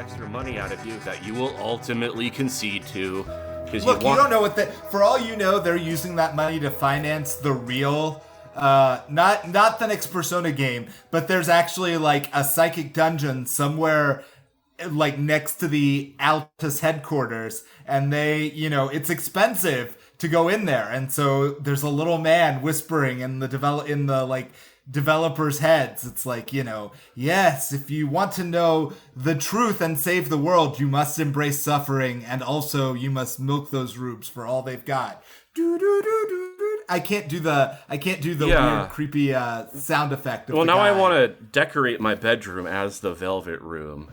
extra money out of you that you will ultimately concede to. Look, you don't know what for all you know, they're using that money to finance the real, not the next Persona game, but there's actually like a psychic dungeon somewhere like next to the Altus headquarters, and it's expensive to go in there, and so there's a little man whispering in the developers' heads. It's like, yes, if you want to know the truth and save the world, you must embrace suffering, and also you must milk those rubes for all they've got. I can't do the weird, creepy sound effect. Well, now I want to decorate my bedroom as the Velvet Room.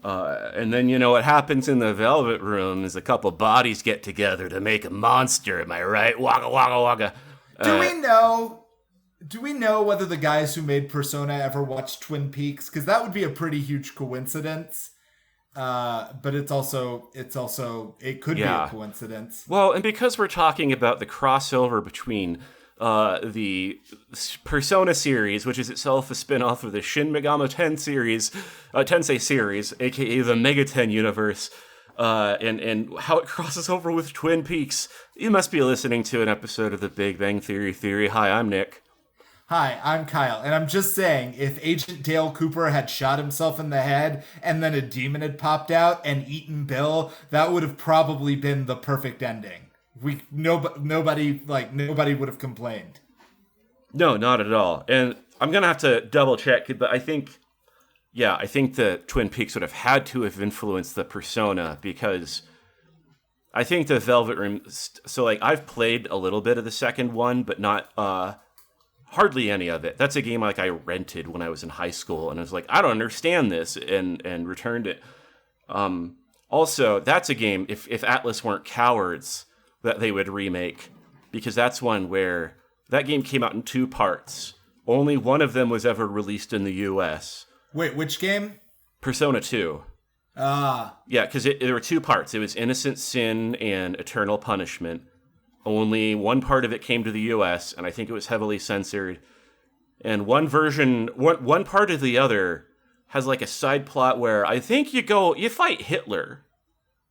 And then, what happens in the Velvet Room is a couple bodies get together to make a monster. Am I right? Waka, waka, waka. Do we know whether the guys who made Persona ever watched Twin Peaks? Because that would be a pretty huge coincidence. But it could be a coincidence. Well, and because we're talking about the crossover between the Persona series, which is itself a spin-off of the Shin Megami Tensei series, aka the Megaten universe, and how it crosses over with Twin Peaks, you must be listening to an episode of The Big Bang Theory. Hi, I'm Nick. Hi, I'm Kyle, and I'm just saying, if Agent Dale Cooper had shot himself in the head and then a demon had popped out and eaten Bill, that would have probably been the perfect ending. Nobody would have complained. No, not at all. And I'm gonna have to double check, but I think the Twin Peaks would have had to have influenced the Persona, because I think the Velvet Room. So I've played a little bit of the second one, but not hardly any of it. That's a game I rented when I was in high school, and I was like, I don't understand this, and returned it. Also, that's a game, if Atlas weren't cowards, that they would remake, because that's one where that game came out in 2 parts. Only one of them was ever released in the US. Wait, which game? Persona 2. Ah. Yeah, because there were 2 parts. It was Innocent Sin and Eternal Punishment. Only one part of it came to the US, and I think it was heavily censored. And one part of the other has a side plot where I think you fight Hitler.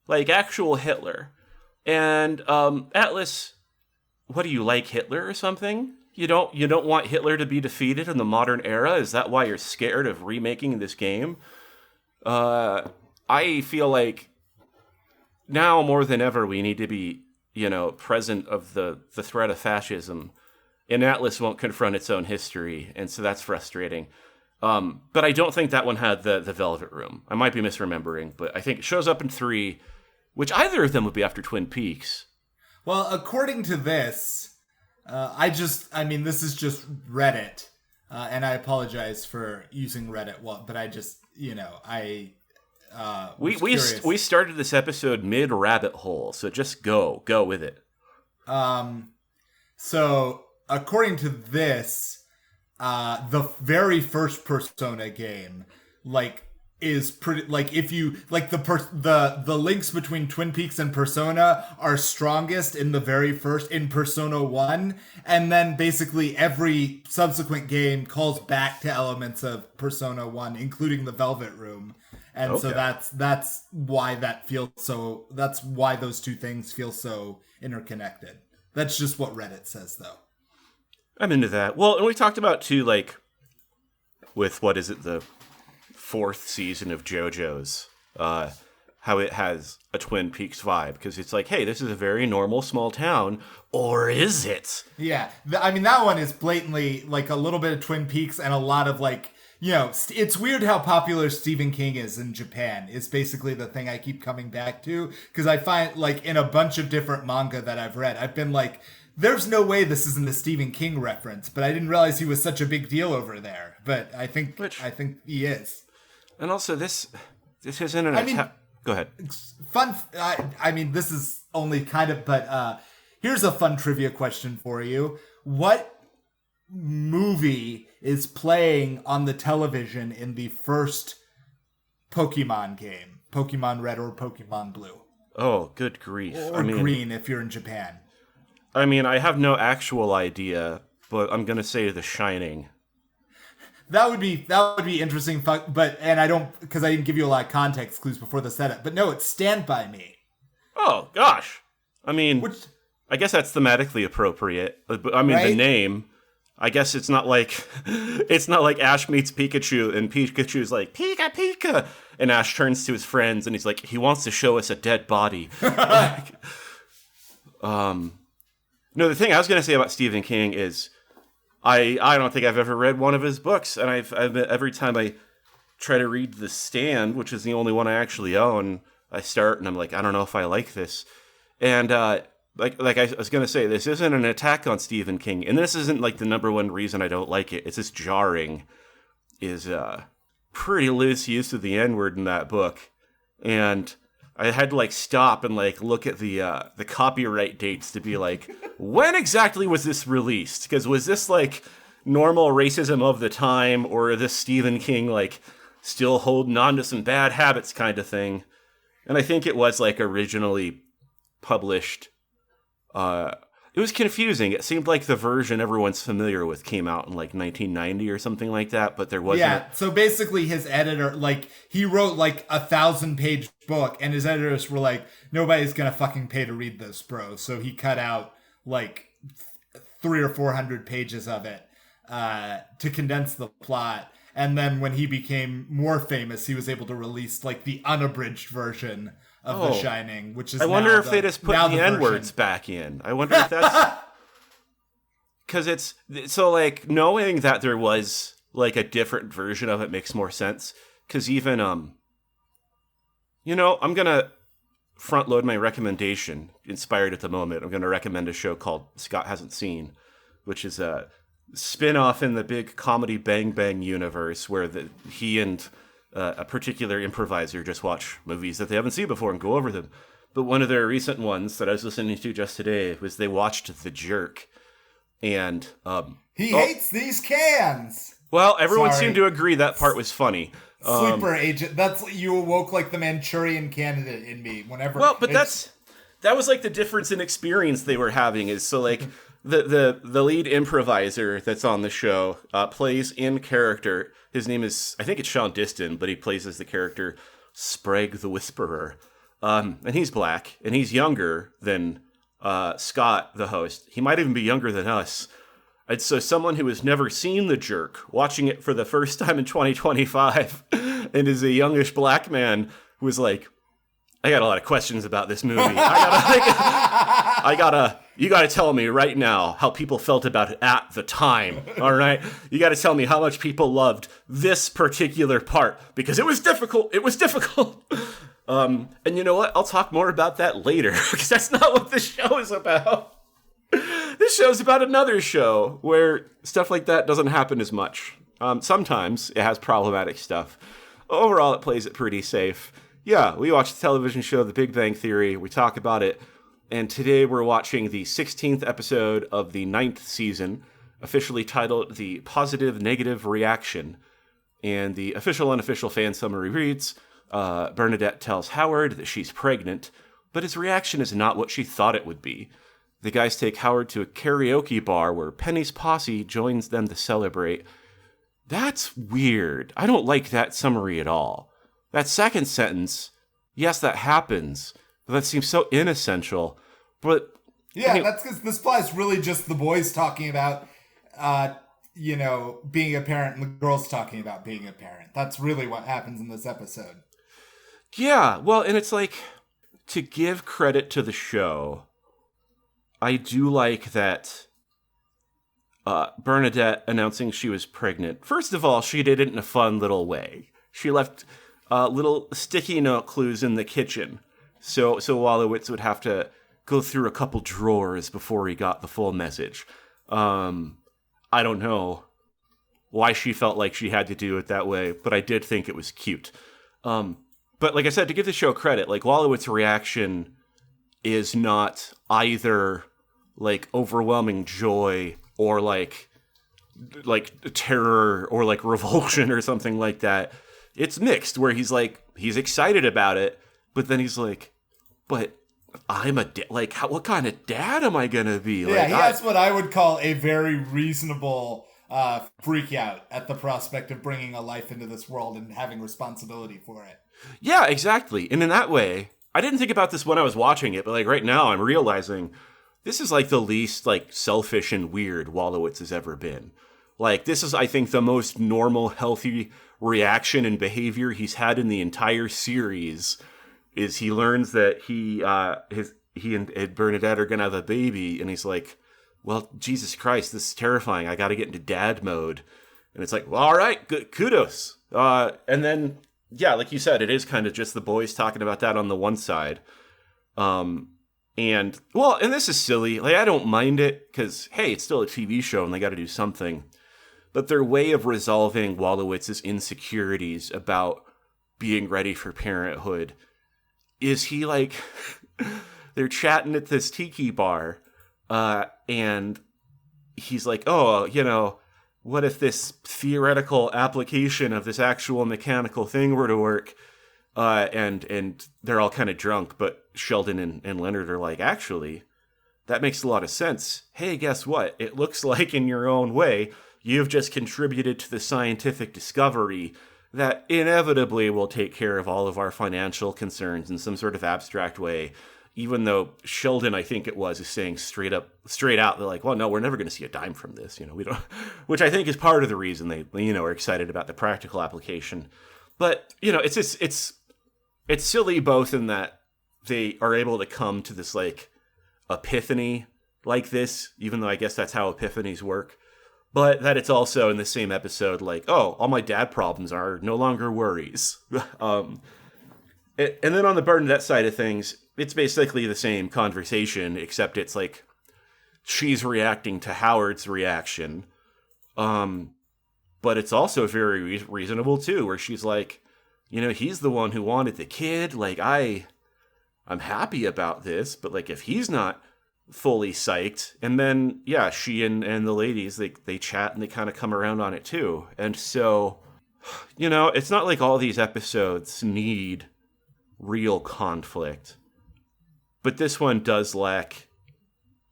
Actual Hitler. And Atlas, what do you like, Hitler or something? You don't want Hitler to be defeated in the modern era? Is that why you're scared of remaking this game? I feel like now more than ever we need to be present of the threat of fascism, and Atlas won't confront its own history, and so that's frustrating. But I don't think that one had the Velvet Room. I might be misremembering, but I think it shows up in 3, which either of them would be after Twin Peaks. Well, according to this, this is just Reddit, and I apologize for using Reddit, but I just, we started this episode mid rabbit hole, so just go with it. So according to this, the very first Persona game, is pretty, if you the links between Twin Peaks and Persona are strongest in the very first, in Persona 1, and then basically every subsequent game calls back to elements of Persona 1, including the Velvet Room. And so that's why that's why those 2 things feel so interconnected. That's just what Reddit says, though. I'm into that. Well, and we talked about too, with the 4th season of JoJo's, how it has a Twin Peaks vibe, because it's hey, this is a very normal small town, or is it? Yeah, that one is blatantly a little bit of Twin Peaks and a lot of it's weird how popular Stephen King is in Japan, is basically the thing I keep coming back to, because I find in a bunch of different manga that I've read, I've been there's no way this isn't a Stephen King reference, but I didn't realize he was such a big deal over there. But I think he is. And also, this isn't an Go ahead. Fun. This is only kind of, but here's a fun trivia question for you. What movie is playing on the television in the first Pokemon game? Pokemon Red or Pokemon Blue? Oh, good grief. Or green if you're in Japan. I have no actual idea, but I'm going to say The Shining. That would be interesting. And I don't, because I didn't give you a lot of context clues before the setup. But no, it's Stand By Me. Oh gosh, I mean, I guess that's thematically appropriate. I mean, right? The name. I guess it's not like Ash meets Pikachu and Pikachu's like, Pika, Pika. And Ash turns to his friends and he's like, he wants to show us a dead body. No, the thing I was going to say about Stephen King is I don't think I've ever read one of his books. And I've every time I try to read The Stand, which is the only one I actually own, I start and I'm like, I don't know if I like this. And like I was going to say, this isn't an attack on Stephen King. And this isn't like the number one reason I don't like it. It's just jarring is pretty loose use of the N-word in that book. And I had to like stop and like look at the copyright dates to be like, when exactly was this released? Because was this like normal racism of the time, or this Stephen King like still holding on to some bad habits kind of thing? And I think it was like originally published. It was confusing. It seemed like the version everyone's familiar with came out in like 1990 or something like that, but there wasn't. Yeah, so basically his editor, like, he wrote like 1,000-page book, and his editors were like, nobody's gonna fucking pay to read this, bro. So he cut out like 300 or 400 pages of it to condense the plot. And then when he became more famous, he was able to release like the unabridged version of The Shining, which is I wonder if they just put the N-words back in. I wonder if that's... Because it's... So, like, knowing that there was, like, a different version of it makes more sense. Because even, you know, I'm going to front-load my recommendation, inspired at the moment. I'm going to recommend a show called Scott Hasn't Seen, which is a spin-off in the big comedy Bang Bang universe where he and... a particular improviser just watch movies that they haven't seen before and go over them. But one of their recent ones that I was listening to just today was they watched The Jerk. And he hates these cans. Well, everyone seemed to agree that part was funny. Sleeper agent. That's, you awoke like the Manchurian Candidate in me whenever. Well, but that was like the difference in experience they were having is so like the lead improviser that's on the show plays in character. His name is, I think it's Sean Diston, but he plays as the character Sprague the Whisperer. And he's black, and he's younger than Scott, the host. He might even be younger than us. And so someone who has never seen The Jerk, watching it for the first time in 2025, and is a youngish black man who was like, I got a lot of questions about this movie. You gotta tell me right now how people felt about it at the time, all right? You gotta tell me how much people loved this particular part, because it was difficult. It was difficult. And you know what? I'll talk more about that later, because that's not what this show is about. This show's about another show where stuff like that doesn't happen as much. Sometimes it has problematic stuff. Overall, it plays it pretty safe. Yeah, we watched the television show The Big Bang Theory. We talk about it. And today we're watching the 16th episode of the 9th season, officially titled The Positive Negative Reaction. And the official unofficial fan summary reads, Bernadette tells Howard that she's pregnant, but his reaction is not what she thought it would be. The guys take Howard to a karaoke bar where Penny's posse joins them to celebrate. That's weird. I don't like that summary at all. That second sentence, yes, that happens, but that seems so inessential. But yeah, I mean, that's because this plot is really just the boys talking about, being a parent, and the girls talking about being a parent. That's really what happens in this episode. Yeah, well, and it's like, to give credit to the show, I do like that Bernadette announcing she was pregnant. First of all, she did it in a fun little way. She left little sticky note clues in the kitchen. So Wallowitz would have to go through a couple drawers before he got the full message. I don't know why she felt like she had to do it that way, but I did think it was cute. But like I said, to give the show credit, like Wallowitz's reaction is not either like overwhelming joy or like terror or like revulsion or something like that. It's mixed, where he's excited about it, but then he's like, but I'm a what kind of dad am I gonna be? Yeah, he has what I would call a very reasonable freak out at the prospect of bringing a life into this world and having responsibility for it. Yeah, exactly. And in that way, I didn't think about this when I was watching it, but like right now I'm realizing this is like the least like selfish and weird Wallowitz has ever been. Like this is, I think, the most normal, healthy reaction and behavior he's had in the entire series. Is he learns that he and Bernadette are gonna have a baby, and he's like, "Well, Jesus Christ, this is terrifying. I got to get into dad mode." And it's like, "Well, all right, good, kudos." And then, yeah, like you said, it is kind of just the boys talking about that on the one side. And this is silly. Like, I don't mind it because, hey, it's still a TV show and they got to do something. But their way of resolving Wallowitz's insecurities about being ready for parenthood is he like, they're chatting at this tiki bar, and he's like, "Oh, what if this theoretical application of this actual mechanical thing were to work?" And they're all kind of drunk, but Sheldon and Leonard are like, "Actually, that makes a lot of sense. Hey, guess what? It looks like in your own way, you've just contributed to the scientific discovery that inevitably will take care of all of our financial concerns in some sort of abstract way." Even though Sheldon, I think it was, is saying straight out, they're like, "Well, no, we're never going to see a dime from this. We don't," which I think is part of the reason they, are excited about the practical application. But, it's just, it's silly both in that they are able to come to this like epiphany like this, even though I guess that's how epiphanies work. But that it's also in the same episode like, "Oh, all my dad problems are no longer worries." And then on the Bernadette side of things, it's basically the same conversation, except it's like she's reacting to Howard's reaction. But it's also very reasonable too, where she's like, he's the one who wanted the kid. Like, I'm happy about this, but like if he's not fully psyched. And then, yeah, she and the ladies, they chat and they kind of come around on it too. And so, it's not like all these episodes need real conflict. But this one does lack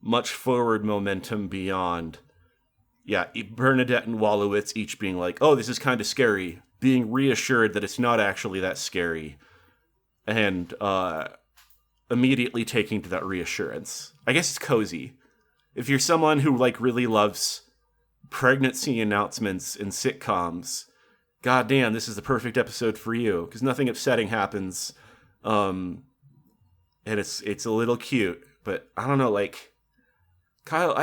much forward momentum beyond, yeah, Bernadette and Wallowitz each being like, "Oh, this is kind of scary," being reassured that it's not actually that scary, and immediately taking to that reassurance. I guess it's cozy. If you're someone who like really loves pregnancy announcements in sitcoms, goddamn, this is the perfect episode for you, because nothing upsetting happens. And it's a little cute, but I don't know, like, Kyle,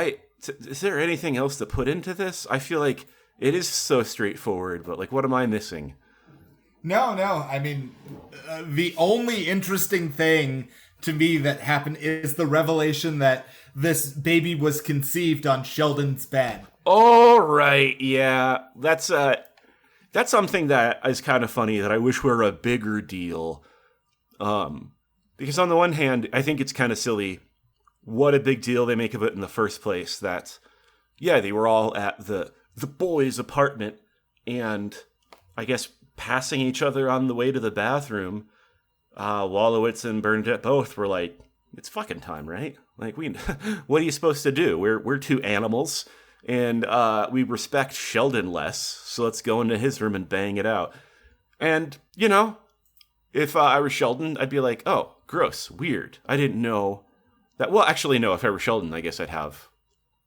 is there anything else to put into this? I feel like it is so straightforward, but like, what am I missing? No. I mean, the only interesting thing to me that happened is the revelation that this baby was conceived on Sheldon's bed. Oh, right. Yeah. That's something that is kind of funny that I wish were a bigger deal. Because on the one hand, I think it's kind of silly what a big deal they make of it in the first place. That, yeah, they were all at the boys' apartment and I guess passing each other on the way to the bathroom. Wallowitz and Bernadette both were like, "It's fucking time, right? Like, what are you supposed to do? We're two animals and we respect Sheldon less, so let's go into his room and bang it out." And, if I were Sheldon, I'd be like, "Oh, gross, weird. I didn't know that." Well, actually, no, if I were Sheldon, I guess I'd have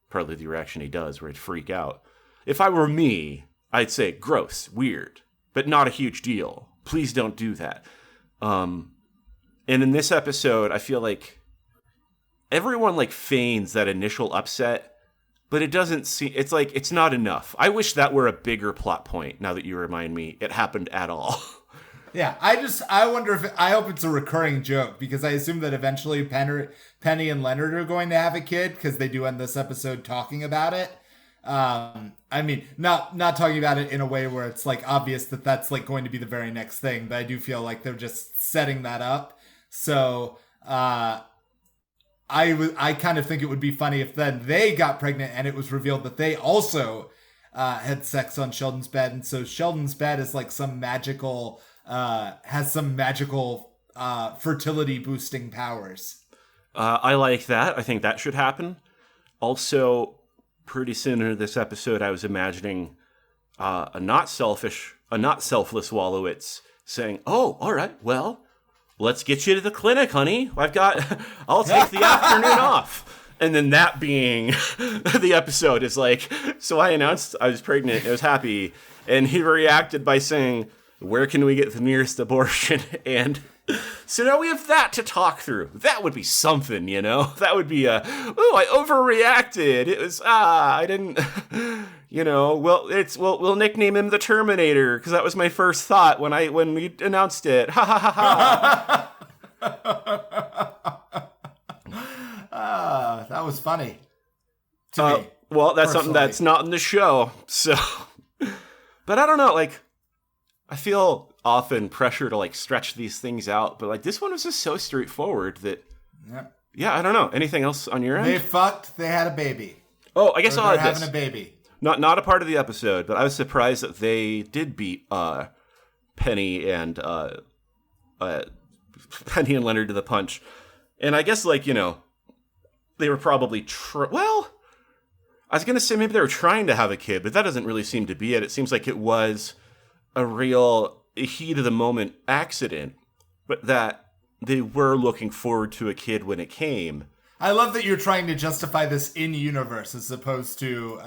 probably the reaction he does, where I'd freak out. If I were me, I'd say, "Gross, weird, but not a huge deal. Please don't do that." And in this episode, I feel like everyone like feigns that initial upset, but it doesn't seem, it's like, it's not enough. I wish that were a bigger plot point, now that you remind me it happened at all. Yeah, I wonder I hope it's a recurring joke, because I assume that eventually Penny and Leonard are going to have a kid, because they do end this episode talking about it. I mean, not talking about it in a way where it's like obvious that that's like going to be the very next thing, but I do feel like they're just setting that up. So, I kind of think it would be funny if then they got pregnant and it was revealed that they also had sex on Sheldon's bed, and so Sheldon's bed is like some magical has some magical fertility boosting powers. I like that. I think that should happen. Also, pretty soon into this episode, I was imagining a not selfless Wallowitz saying, "Oh, all right, well, let's get you to the clinic, honey. I'll take the afternoon off." And then that being the episode is like, so I announced I was pregnant, I was happy, and he reacted by saying, "Where can we get the nearest abortion?" And so now we have that to talk through. That would be something, you know? That would be I overreacted. It was, I didn't, you know, we'll nickname him the Terminator, because that was my first thought when we announced it. Ha ha ha ha. That was funny to me. Well, that's personally. something that's not in the show. So, but I don't know. Like, I feel often pressure to like stretch these things out, but like this one was just so straightforward that. Yeah, I don't know. Anything else on your end? They fucked. They had a baby. Oh, I guess I'll add this. Having a baby. Not a part of the episode, but I was surprised that they did beat Penny and Leonard to the punch. And I guess, like, you know, they were probably well, I was gonna say maybe they were trying to have a kid, but that doesn't really seem to be it. It seems like it was a real heat of the moment accident, but that they were looking forward to a kid when it came. I love that you're trying to justify this in universe as opposed to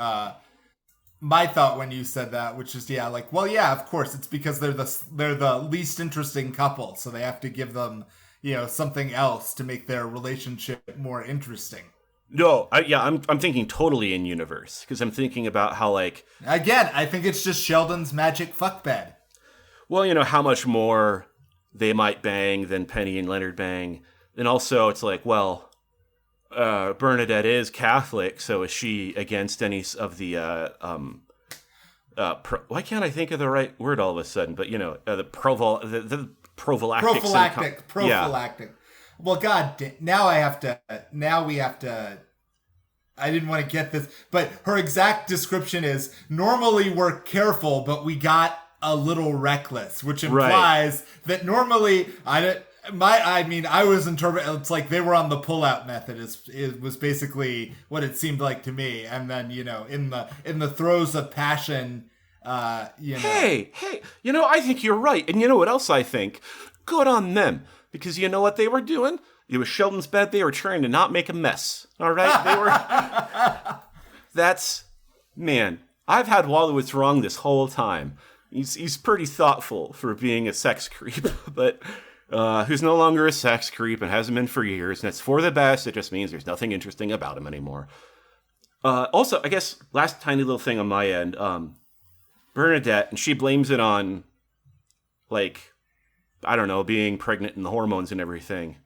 my thought when you said that, which is of course it's because they're the least interesting couple, so they have to give them, you know, something else to make their relationship more interesting. No, I'm thinking totally in universe, because I'm thinking about how, like, again, I think it's just Sheldon's magic fuck bed. Well, you know, how much more they might bang than Penny and Leonard bang. And also it's like, well, Bernadette is Catholic, so is she against any of the why can't I think of the right word all of a sudden? But, you know, the prophylactic. Yeah. Well, now we have to. I didn't want to get this, but her exact description is, normally we're careful, but we got a little reckless, which implies that normally I was interpreting, it's like they were on the pullout method. It was basically what it seemed like to me. And then, you know, in the throes of passion, you know. Hey, you know, I think you're right. And you know what else I think? Good on them. Because you know what they were doing? It was Sheldon's bed. They were trying to not make a mess. All right? They were. Man, I've had Wallowitz wrong this whole time. He's pretty thoughtful for being a sex creep, but who's no longer a sex creep and hasn't been for years, and it's for the best. It just means there's nothing interesting about him anymore. Also, I guess, last tiny little thing on my end, Bernadette, and she blames it on, like, I don't know, being pregnant and the hormones and everything.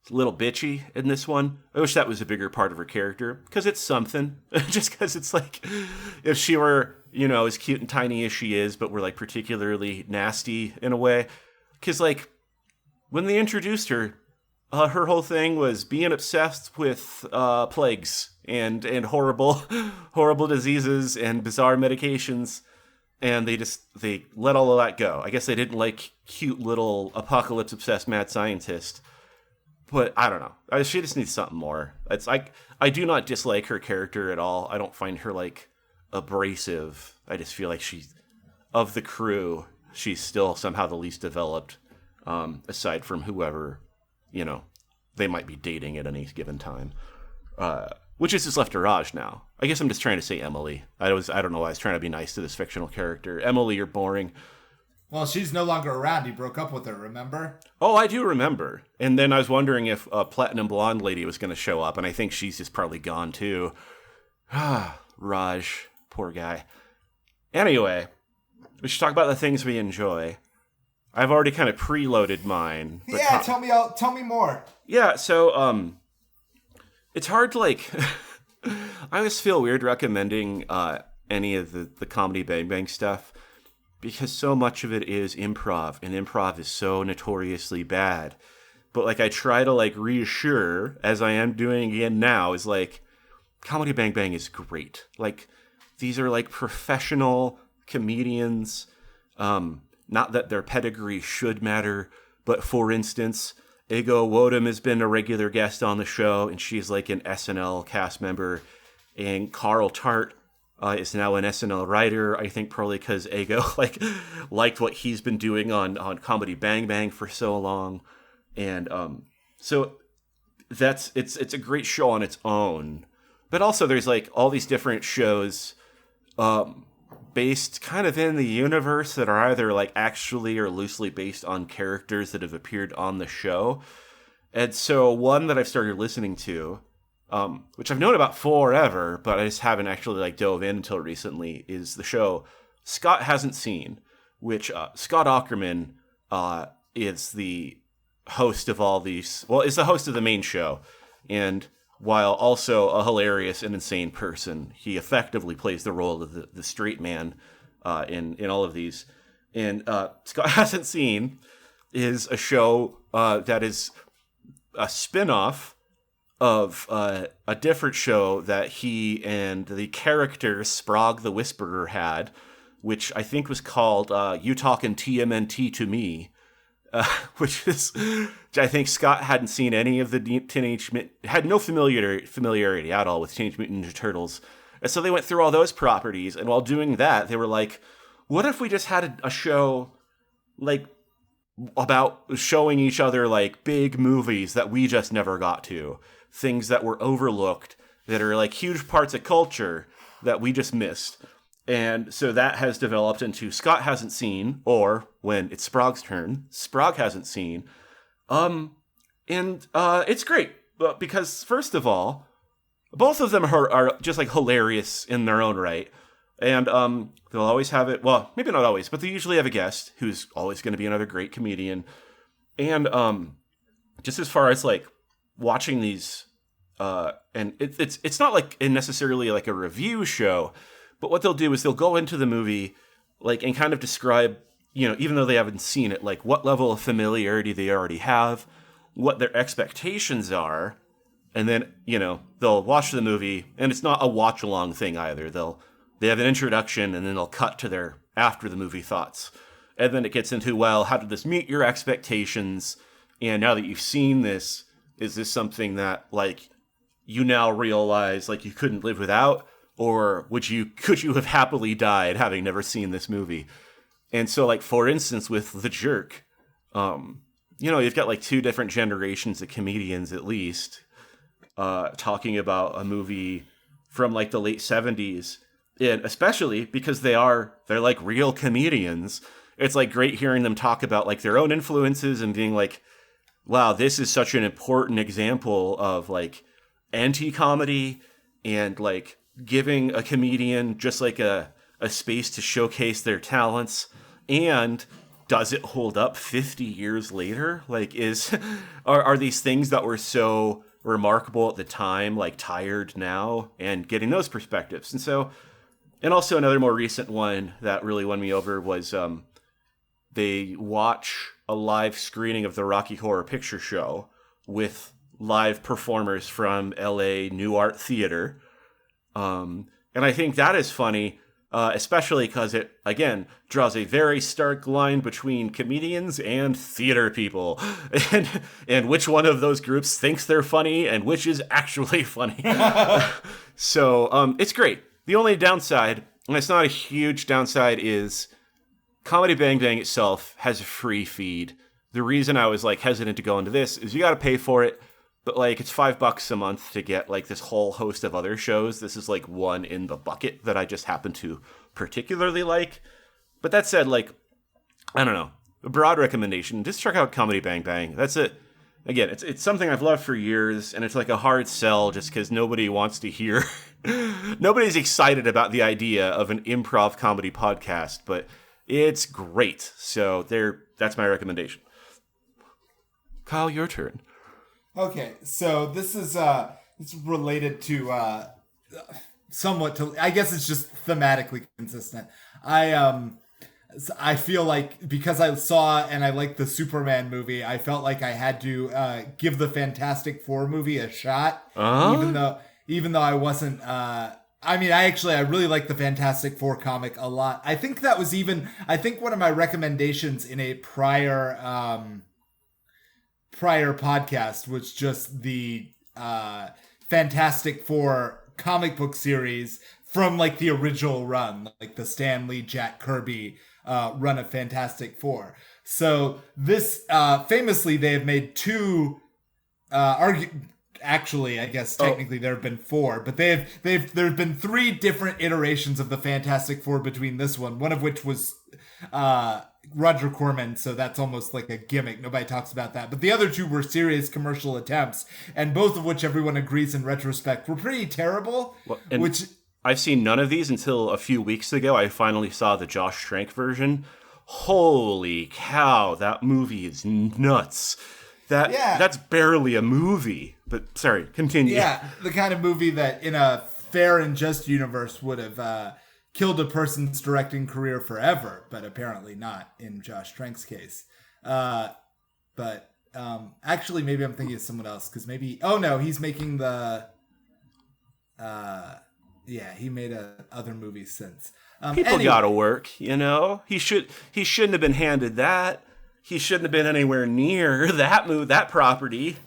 It's a little bitchy in this one. I wish that was a bigger part of her character, because it's something. Just because it's like, if she were, you know, as cute and tiny as she is, but were, like, particularly nasty in a way. Because, like, when they introduced her, her whole thing was being obsessed with plagues and horrible diseases and bizarre medications. And they let all of that go. I guess they didn't like cute little apocalypse-obsessed mad scientist. But I don't know. She just needs something more. It's like, I do not dislike her character at all. I don't find her, like, abrasive. I just feel like of the crew, she's still somehow the least developed, aside from whoever, you know, they might be dating at any given time. Which is just left to Raj now. I guess I'm just trying to say Emily. I don't know why I was trying to be nice to this fictional character. Emily, you're boring. Well, she's no longer around. He broke up with her, remember? Oh, I do remember. And then I was wondering if a platinum blonde lady was going to show up, and I think she's just probably gone too. Raj, poor guy. Anyway, we should talk about the things we enjoy. I've already kind of preloaded mine. Yeah, tell me more. Yeah, so it's hard to, like, I always feel weird recommending any of the comedy Bang Bang stuff, because so much of it is improv, and improv is so notoriously bad. But, like, I try to, like, reassure, as I am doing again now, is, like, Comedy Bang Bang is great. Like, these are, like, professional comedians. Not that their pedigree should matter, but, for instance, Ego Wodum has been a regular guest on the show, and she's, like, an SNL cast member. and Carl Tart is now an SNL writer. I think probably because Ego liked what he's been doing on Comedy Bang Bang for so long, and so it's a great show on its own. But also there's like all these different shows based kind of in the universe that are either like actually or loosely based on characters that have appeared on the show. And so one that I've started listening to, which I've known about forever, but I just haven't actually like dove in until recently, is the show Scott Hasn't Seen, which Scott Aukerman is the host of all these, well, is the host of the main show. And while also a hilarious and insane person, he effectively plays the role of the straight man in all of these. And Scott Hasn't Seen is a show that is a spin-off of a different show that he and the character Sprague the Whisperer had, which I think was called You Talkin' TMNT to Me, which I think Scott hadn't seen any of the had no familiarity at all with Teenage Mutant Ninja Turtles. And so they went through all those properties, and while doing that, they were like, what if we just had a show like about showing each other like big movies that we just never got to, things that were overlooked, that are like huge parts of culture that we just missed. And so that has developed into Scott Hasn't Seen, or when it's Sprague's turn, Sprague Hasn't Seen. And it's great, because first of all, both of them are just like hilarious in their own right. And they'll always have it, well, maybe not always, but they usually have a guest who's always going to be another great comedian. And just as far as like watching these, and it's not like necessarily like a review show, but what they'll do is they'll go into the movie like and kind of describe, you know, even though they haven't seen it, like what level of familiarity they already have, what their expectations are, and then, you know, they'll watch the movie, and it's not a watch along thing either. They have an introduction, and then they'll cut to their after the movie thoughts. And then it gets into, well, how did this meet your expectations? And now that you've seen this, is this something that like you now realize like you couldn't live without? Or could you have happily died having never seen this movie? And so like, for instance, with The Jerk, you know, you've got like two different generations of comedians at least talking about a movie from like the late 70s. And especially because they're like real comedians, it's like great hearing them talk about like their own influences and being like, wow, this is such an important example of like anti-comedy and like giving a comedian just like a space to showcase their talents. And does it hold up 50 years later? Like are these things that were so remarkable at the time like tired now? And getting those perspectives. And also another more recent one that really won me over was they watch a live screening of the Rocky Horror Picture Show with live performers from LA New Art Theater. And I think that is funny, especially because it, again, draws a very stark line between comedians and theater people. And which one of those groups thinks they're funny and which is actually funny. So it's great. The only downside, and it's not a huge downside, is Comedy Bang Bang itself has a free feed. The reason I was like hesitant to go into this is you got to pay for it, but like it's $5 a month to get like this whole host of other shows. This is like one in the bucket that I just happen to particularly like. But that said, like, I don't know, a broad recommendation, just check out Comedy Bang Bang. That's it. Again, it's something I've loved for years, and it's like a hard sell just because nobody wants to hear. Nobody's excited about the idea of an improv comedy podcast, but it's great. So that's my recommendation. Kyle, your turn. Okay, so this is it's related to somewhat to, I guess it's just thematically consistent. I feel like because I saw and I liked the Superman movie, I felt like I had to give the Fantastic Four movie a shot, even though I wasn't. I mean, I really like the Fantastic Four comic a lot. I think that was I think one of my recommendations in a prior podcast was just the Fantastic Four comic book series from like the original run, like the Stan Lee, Jack Kirby run of Fantastic Four. So this famously, they have made two. Actually, I guess technically there have been four, but there have been three different iterations of the Fantastic Four between this one of which was Roger Corman, so that's almost like a gimmick. Nobody talks about that. But the other two were serious commercial attempts, and both of which everyone agrees in retrospect were pretty terrible. Well, which I've seen none of these until a few weeks ago. I finally saw the Josh Trank version. Holy cow, that movie is nuts. That's barely a movie. But sorry, continue. Yeah, the kind of movie that in a fair and just universe would have killed a person's directing career forever, but apparently not in Josh Trank's case. But actually, maybe I'm thinking of someone else, because maybe... Oh, no, he's making the... he made other movies since. People gotta work, you know? He shouldn't have been handed that. He shouldn't have been anywhere near that property.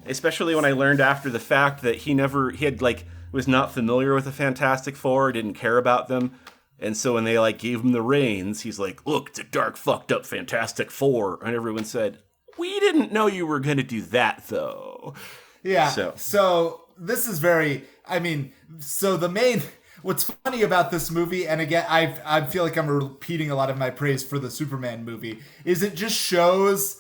Especially when I learned after the fact that he was not familiar with the Fantastic Four, didn't care about them. And so when they gave him the reins, he's like, look, it's a dark, fucked up Fantastic Four. And everyone said, we didn't know you were going to do that, though. Yeah. So this is very, what's funny about this movie, and again, I feel like I'm repeating a lot of my praise for the Superman movie, is it just shows...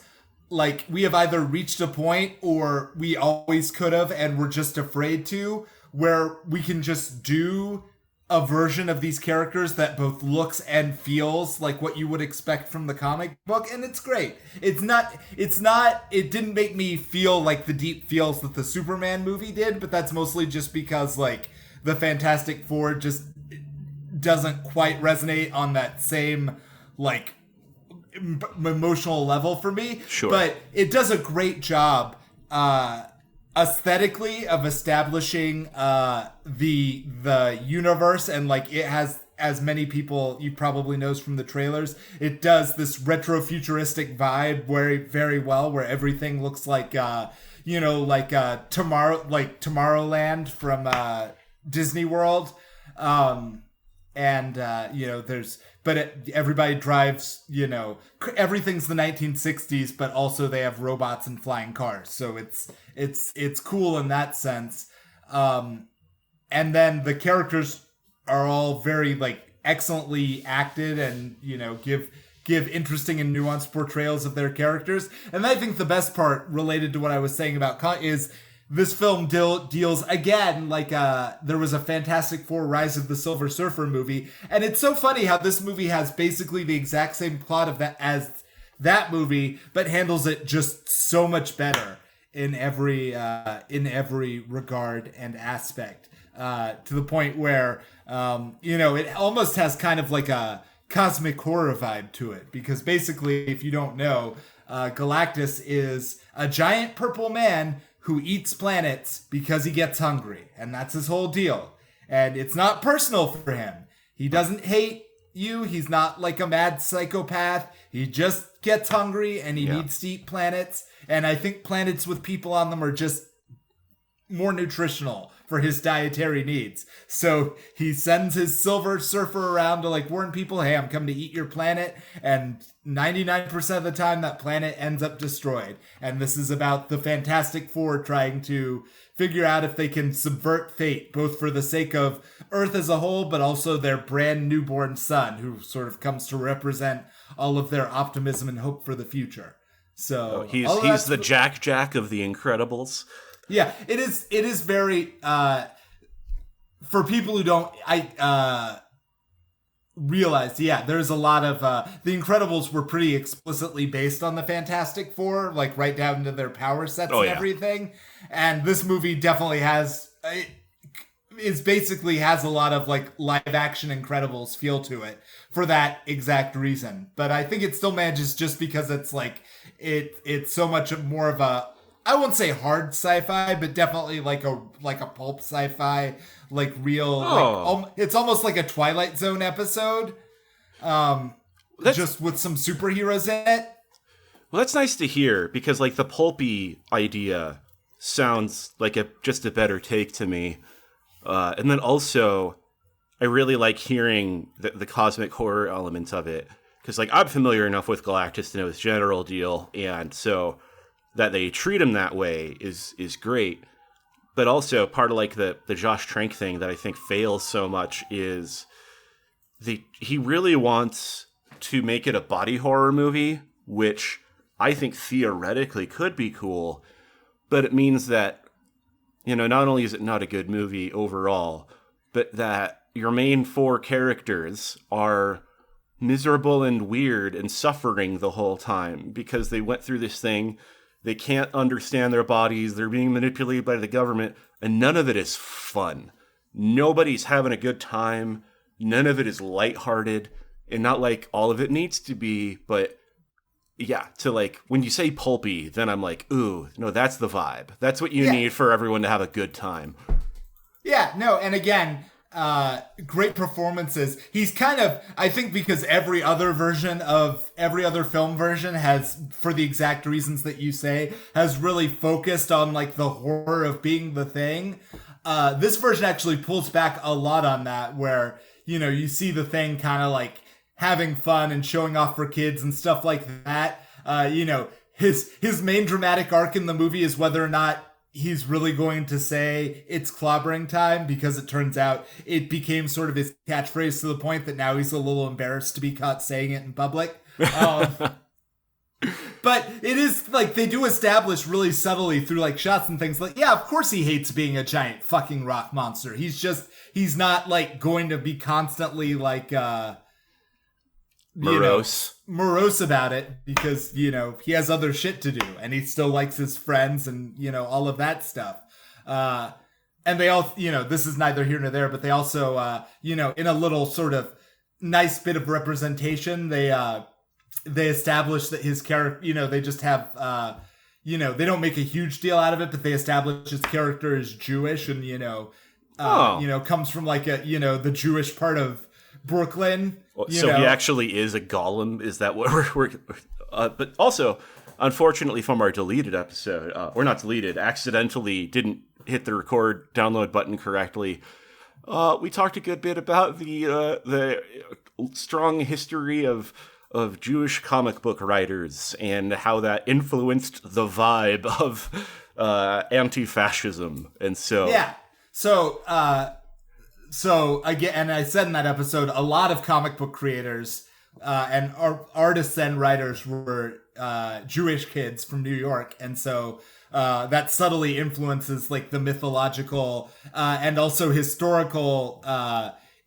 like, we have either reached a point, or we always could have, and we're just afraid to, where we can just do a version of these characters that both looks and feels like what you would expect from the comic book, and it's great. It didn't make me feel like the deep feels that the Superman movie did, but that's mostly just because, like, the Fantastic Four just doesn't quite resonate on that same, like, emotional level for me. Sure. But it does a great job aesthetically of establishing the universe, and like it has, as many people you probably knows from the trailers, it does this retro futuristic vibe very, very well, where everything looks like Tomorrowland from Disney World. Everybody drives, everything's the 1960s, but also they have robots and flying cars. So it's cool in that sense. And then the characters are all very excellently acted, and, give interesting and nuanced portrayals of their characters. And I think the best part related to what I was saying about is this film deals again, there was a Fantastic Four Rise of the Silver Surfer movie, and it's so funny how this movie has basically the exact same plot of that as that movie, but handles it just so much better in every regard and aspect, to the point where it almost has kind of like a cosmic horror vibe to it, because basically, if you don't know, Galactus is a giant purple man who eats planets because he gets hungry. And that's his whole deal. And it's not personal for him. He doesn't hate you. He's not like a mad psychopath. He just gets hungry and he needs to eat planets. And I think planets with people on them are just more nutritional for his dietary needs. So he sends his Silver Surfer around to warn people, hey, I'm coming to eat your planet. And 99% of the time that planet ends up destroyed. And this is about the Fantastic Four trying to figure out if they can subvert fate, both for the sake of Earth as a whole, but also their brand newborn son, who sort of comes to represent all of their optimism and hope for the future. So he's the Jack of the Incredibles. Yeah, it is very, for people who don't realize, there's a lot of, the Incredibles were pretty explicitly based on the Fantastic Four, right down to their power sets everything. And this movie definitely has a lot of live action Incredibles feel to it for that exact reason. But I think it still manages, just because it's it's so much more of a, I won't say hard sci-fi, but definitely like a pulp sci-fi, real. It's almost like a Twilight Zone episode, just with some superheroes in it. Well, that's nice to hear, because the pulpy idea sounds like just a better take to me. And then also, I really like hearing the cosmic horror element of it. Because, like, I'm familiar enough with Galactus to know his general deal, and so that they treat him that way is great. But also, part of, like, the Josh Trank thing that I think fails so much is he really wants to make it a body horror movie, which I think theoretically could be cool, but it means that, you know, not only is it not a good movie overall, but that your main four characters are miserable and weird and suffering the whole time because they went through this thing. They can't understand their bodies. They're being manipulated by the government, and none of it is fun. Nobody's having a good time. None of it is lighthearted, and not like all of it needs to be, but yeah, to like, when you say pulpy, then I'm like, ooh, no, that's the vibe. That's what you need for everyone to have a good time. Yeah, no, and again, great performances. He's kind of, I think because every other film version has, for the exact reasons that you say, has really focused on like the horror of being the Thing. This version actually pulls back a lot on that, where, you know, you see the Thing kind of like having fun and showing off for kids and stuff like that. You know, his main dramatic arc in the movie is whether or not he's really going to say it's clobbering time, because it turns out it became sort of his catchphrase to the point that now he's a little embarrassed to be caught saying it in public. But it is like, they do establish really subtly through like shots and things like, yeah, of course he hates being a giant fucking rock monster. He's not like going to be constantly like, morose about it, because, you know, he has other shit to do and he still likes his friends and, you know, all of that stuff. And they all, you know, this is neither here nor there, but they also, you know, in a little sort of nice bit of representation, they establish that his character, you know, they just have, you know, they don't make a huge deal out of it, but they establish his character is Jewish and, you know, comes from like a, you know, the Jewish part of Brooklyn. So he actually is a golem? Is that what we're but also, unfortunately, from our deleted episode, or not deleted, accidentally didn't hit the record download button correctly. We talked a good bit about the strong history of Jewish comic book writers and how that influenced the vibe of anti-fascism, and so yeah. So again, and I said in that episode, a lot of comic book creators and artists and writers were Jewish kids from New York, and so that subtly influences like the mythological and also historical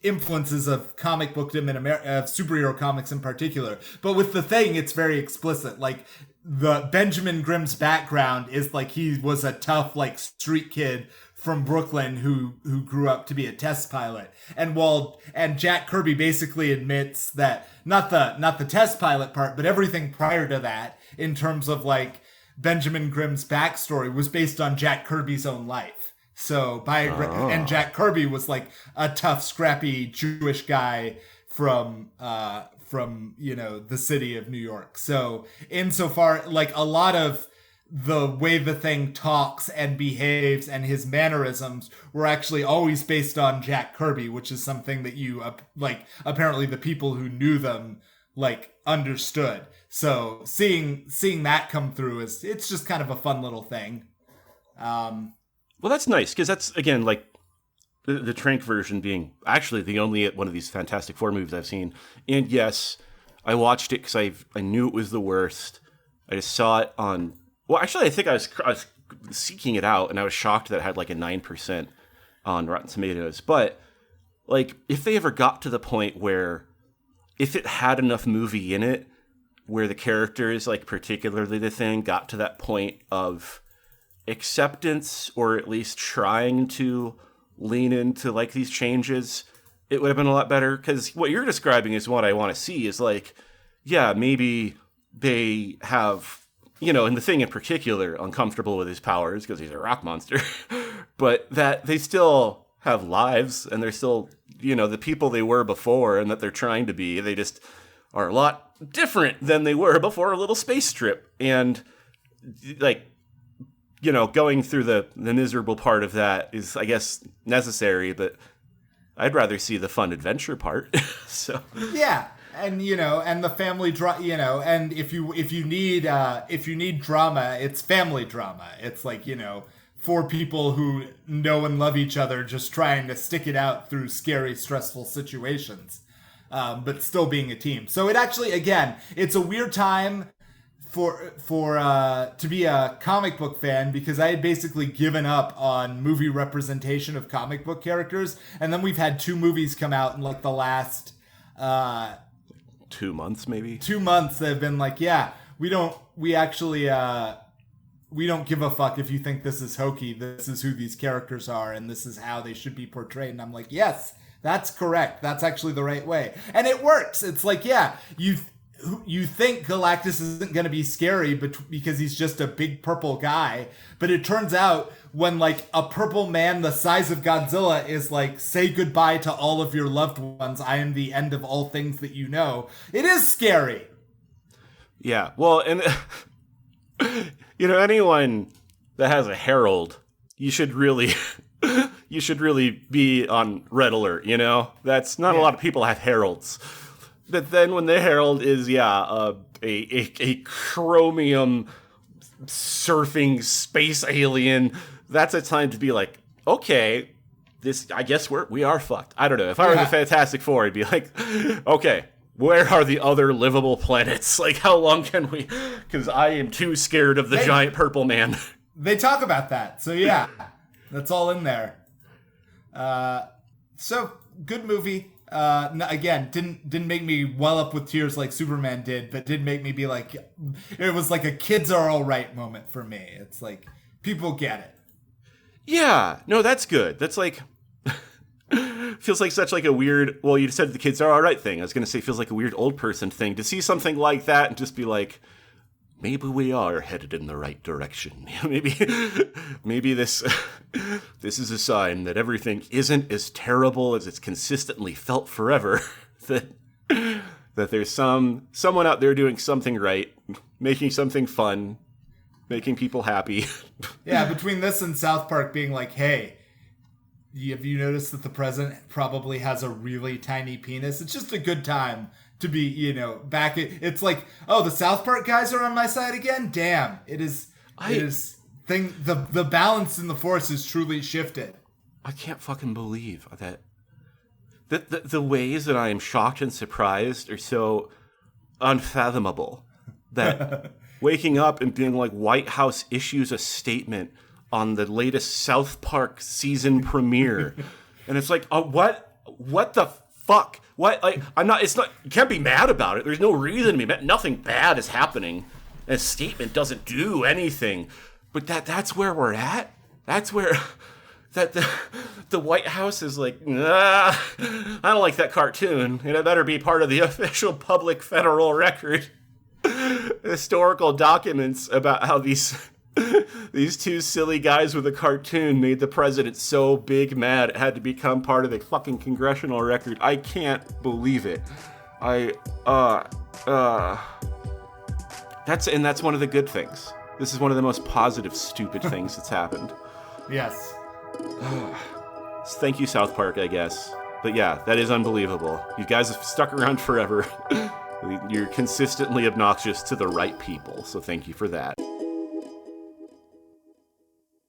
influences of comic bookdom in America, of superhero comics in particular. But with the Thing, it's very explicit. Like, the Benjamin Grimm's background is like he was a tough like street kid from Brooklyn who grew up to be a test pilot. And Jack Kirby basically admits that not the test pilot part, but everything prior to that in terms of like Benjamin Grimm's backstory was based on Jack Kirby's own life. So and Jack Kirby was like a tough, scrappy Jewish guy from you know, the city of New York. So insofar, like, a lot of the way the Thing talks and behaves and his mannerisms were actually always based on Jack Kirby, which is something that you like, apparently the people who knew them like understood. So seeing that come through it's just kind of a fun little thing. Well, that's nice, because that's, again, like the Trank version being actually the only one of these Fantastic Four movies I've seen. And yes, I watched it because I knew it was the worst. I just saw it on. Well, actually, I think I was seeking it out, and I was shocked that it had like a 9% on Rotten Tomatoes. But like, if they ever got to the point where, if it had enough movie in it, where the characters, like particularly the Thing, got to that point of acceptance, or at least trying to lean into like these changes, it would have been a lot better. Because what you're describing is what I want to see, is like, yeah, maybe they have, you know, and the Thing in particular, uncomfortable with his powers because he's a rock monster, but that they still have lives and they're still, you know, the people they were before and that they're trying to be. They just are a lot different than they were before a little space trip. And like, going through the miserable part of that is, I guess, necessary, but I'd rather see the fun adventure part. So yeah, and and the family and if you need drama, it's family drama. It's like, four people who know and love each other just trying to stick it out through scary, stressful situations, but still being a team. So it actually, again, it's a weird time for to be a comic book fan, because I had basically given up on movie representation of comic book characters, and then we've had 2 movies come out in like the last 2 months, maybe 2 months that have been like, yeah, we don't give a fuck if you think this is hokey. This is who these characters are, and this is how they should be portrayed. And I'm like, yes, that's correct. That's actually the right way, and it works. It's like, yeah, you think Galactus isn't going to be scary because he's just a big purple guy. But it turns out when like a purple man the size of Godzilla is like, say goodbye to all of your loved ones, I am the end of all things that you know, it is scary. Yeah. Well, and anyone that has a herald, you should really be on red alert. That's not a lot of people have heralds. But then when the herald is, a chromium surfing space alien, that's a time to be like, okay, I guess we are fucked. I don't know. If I were the Fantastic Four, I'd be like, okay, where are the other livable planets? Like, how long can we? Because I am too scared of the giant purple man. They talk about that. So yeah, that's all in there. So good movie. Again, didn't make me well up with tears like Superman did, but did make me be like, it was like a kids are all right moment for me. It's like, people get it. Yeah, no, that's good. That's like, feels like such like a weird, well, you said the kids are all right thing. I was going to say, feels like a weird old person thing to see something like that and just be like, maybe we are headed in the right direction. maybe this is a sign that everything isn't as terrible as it's consistently felt forever. that there's someone out there doing something right, making something fun, making people happy. Yeah, between this and South Park being like, hey, have you noticed that the president probably has a really tiny penis? It's just a good time to be, back. It's like, oh, the South Park guys are on my side again? Damn, the balance in the force is truly shifted. I can't fucking believe that the ways that I am shocked and surprised are so unfathomable. That waking up and being like, White House issues a statement on the latest South Park season premiere. And it's like, what the fuck? What? Like, you can't be mad about it. There's no reason to be mad. Nothing bad is happening. A statement doesn't do anything. But that's where we're at. That's where the White House is like, I don't like that cartoon. It better be part of the official public federal record. Historical documents about how these 2 silly guys with a cartoon made the president so big mad it had to become part of the fucking congressional record. I can't believe it. That's one of the good things. This is one of the most positive, stupid things that's happened. Yes. Thank you, South Park, I guess. But yeah, that is unbelievable. You guys have stuck around forever. You're consistently obnoxious to the right people, so thank you for that.